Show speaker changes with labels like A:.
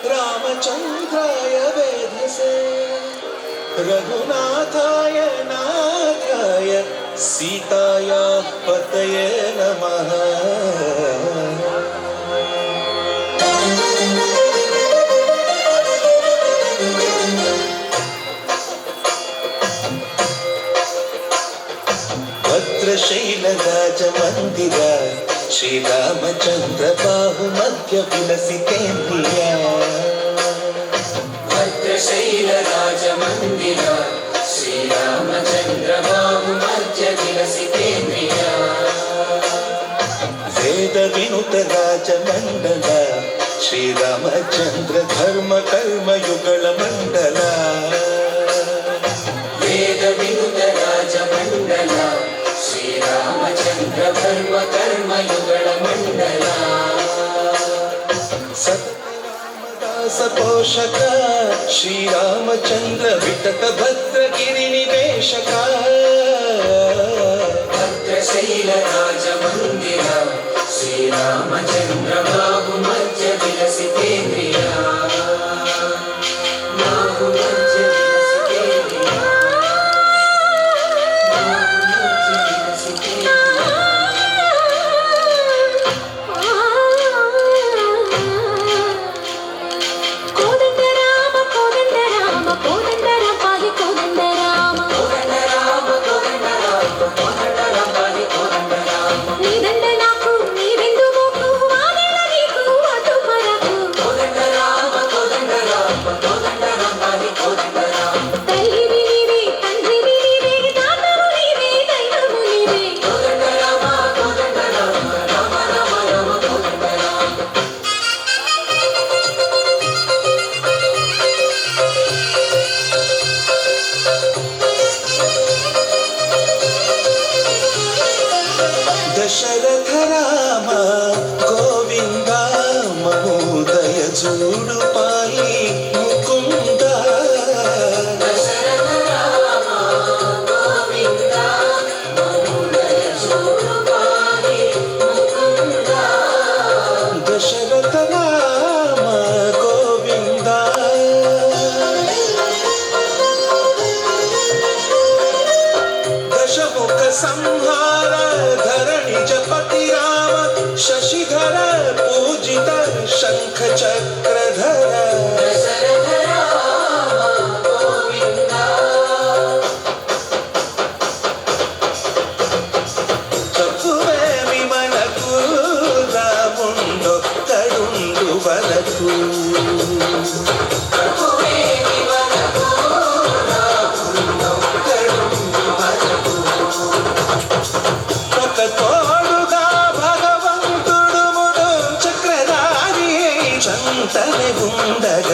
A: रामचन्द्राय वेधसे रघुनाथाय नाथाय सीतायाः पतये नमः। भद्रशैलराजमन्दिर श्रीरामचन्द्र बाहुमध्य विलसितेन्द्रिया।
B: भद्रशैलराजमन्दिर श्रीरामचन्द्र बाहुमध्य विलसितेन्द्रिया।
A: वेदविनुत राजमण्डल श्रीरामचन्द्र धर्म कर्म युगल मण्डल।
B: वेदविनुत राजमण्डल श्रीरामचन्द्र धर्म कर्म युगल मण्डल।
A: सतरामदास पोषक श्रीरामचन्द्र वितत भद्रगिरि निवेशक।
B: भद्रशैलराजमन्दिर श्रीरामचन्द्र बाहुमध्य विलसितेन्द्रिया।
A: दशरथ राम गोविंद महोदय जूडु पाई मुकुंद।
B: दशरथ राम गोविंद महोदय जूडु पाई मुकुंद।
A: दशरथ राम गोविंद दशमुख संहार धरणिजपति राम शशिधर पूजित शंख चक्रधर।
B: दशरथ राम गोविंद
A: चतुवे विमल कूल मुंडो करुंडु वरकू। తోడుగా భగవంతుడు ముడు చక్రధారి చంతని ఉండగ